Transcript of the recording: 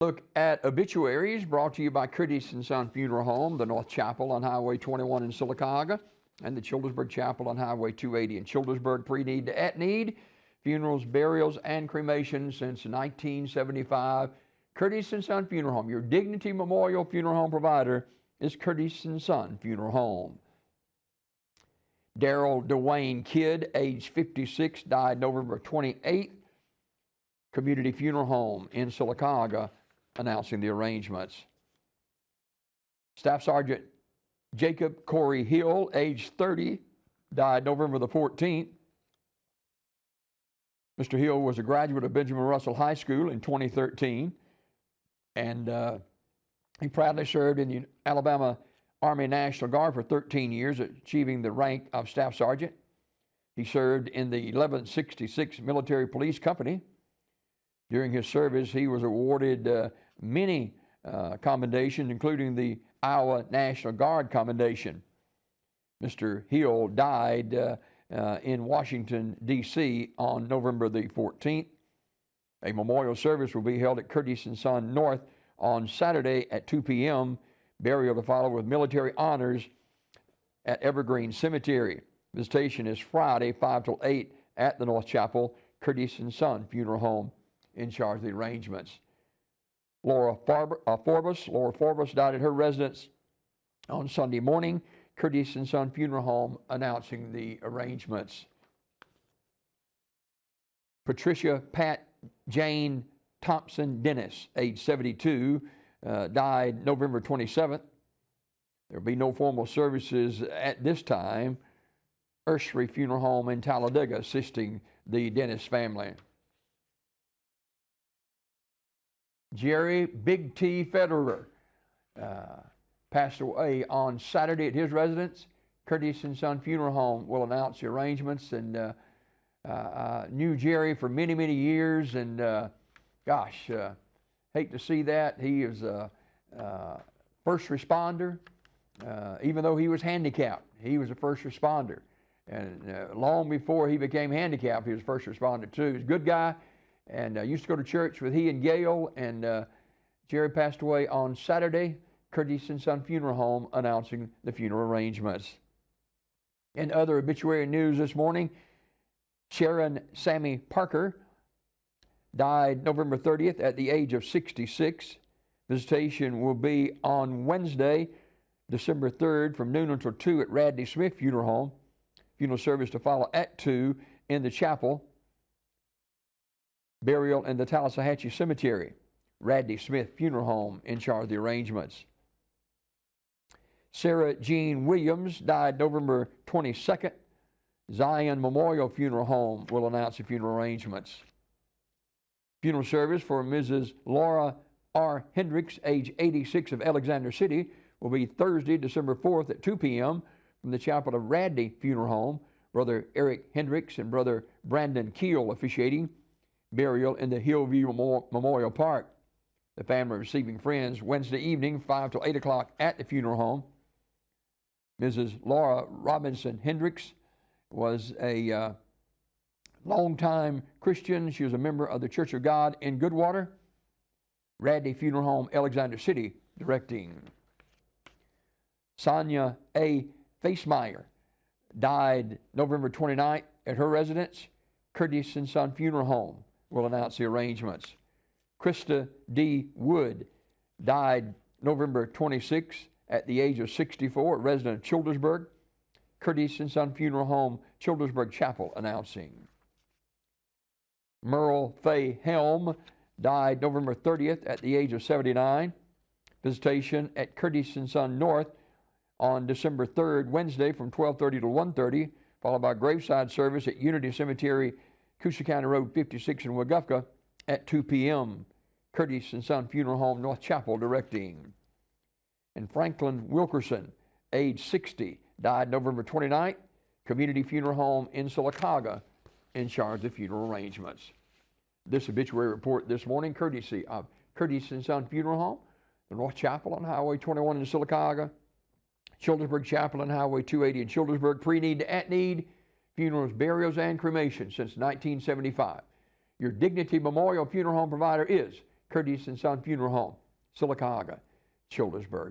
Look at obituaries brought to you by Curtis & Son Funeral Home, the North Chapel on Highway 21 in Sylacauga, and the Childersburg Chapel on Highway 280 in Childersburg. Pre-need to at-need, funerals, burials, and cremations since 1975. Curtis & Son Funeral Home, your Dignity Memorial Funeral Home provider, is Curtis & Son Funeral Home. Daryl Dwayne Kidd, age 56, died November 28th. Community Funeral Home in Sylacauga, announcing the arrangements. Staff Sergeant Jacob Corey Hill, age 30, died November the 14th. Mr. Hill was a graduate of Benjamin Russell High School in 2013, and he proudly served in the Alabama Army National Guard for 13 years, achieving the rank of Staff Sergeant. He served in the 1166 Military Police Company. During his service, he was awarded many commendations, including the Iowa National Guard Commendation. Mr. Hill died in Washington, D.C. on November the 14th. A memorial service will be held at Curtis & Son North on Saturday at 2 p.m. Burial to follow with military honors at Evergreen Cemetery. Visitation is Friday, 5 till 8 at the North Chapel, Curtis & Son Funeral Home, in charge of the arrangements. Laura Forbes died at her residence on Sunday morning. Curtis & Son Funeral Home announcing the arrangements. Patricia Pat Jane Thompson Dennis, age 72, died November 27th. There will be no formal services at this time. Ursery Funeral Home in Talladega assisting the Dennis family. Jerry Big T Federer passed away on Saturday at his residence. Curtis & Son Funeral Home will announce the arrangements, and knew Jerry for many, many years, and hate to see that. He is a first responder. Even though he was handicapped, he was a first responder. And long before he became handicapped, he was a first responder too. He was a good guy, and used to go to church with he and Gail, and Jerry passed away on Saturday. Curtis & Son Funeral Home announcing the funeral arrangements. In other obituary news this morning, Sharon Sammy Parker died November 30th at the age of 66. Visitation will be on Wednesday, December 3rd from noon until 2 at Radney Smith Funeral Home. Funeral service to follow at 2 in the chapel. Burial in the Tallahatchie Cemetery. Radney Smith Funeral Home in charge of the arrangements. Sarah Jean Williams died November 22nd. Zion Memorial Funeral Home will announce the funeral arrangements. Funeral service for Mrs. Laura R. Hendricks, age 86, of Alexander City, will be Thursday, December 4th at 2 p.m. from the chapel of Radney Funeral Home. Brother Eric Hendricks and Brother Brandon Keel officiating. Burial in the Hillview Memorial Park. The family receiving friends Wednesday evening, 5 till 8 o'clock at the funeral home. Mrs. Laura Robinson Hendricks was a longtime Christian. She was a member of the Church of God in Goodwater. Radney Funeral Home, Alexander City, directing. Sonia A. Facemeyer died November 29th at her residence. Curtis & Son Funeral Home will announce the arrangements. Krista D. Wood died November 26th at the age of 64, resident of Childersburg. Curtis & Son Funeral Home, Childersburg Chapel, announcing. Merle Fay Helm died November 30th at the age of 79. Visitation at Curtis & Son North on December 3rd, Wednesday, from 12:30 to 1:30, followed by graveside service at Unity Cemetery, Coosa County Road 56 in Weguffka at 2 p.m. Curtis & Son Funeral Home, North Chapel, directing. And Franklin Wilkerson, age 60, died November 29th. Community Funeral Home in Sylacauga, in charge of funeral arrangements. This obituary report this morning, courtesy of Curtis & Son Funeral Home, the North Chapel on Highway 21 in Sylacauga, Childersburg Chapel on Highway 280 in Childersburg, pre-need to at-need, funerals, burials, and cremations since 1975. Your Dignity Memorial Funeral Home provider is Curtis and Son Funeral Home, Sylacauga, Childersburg.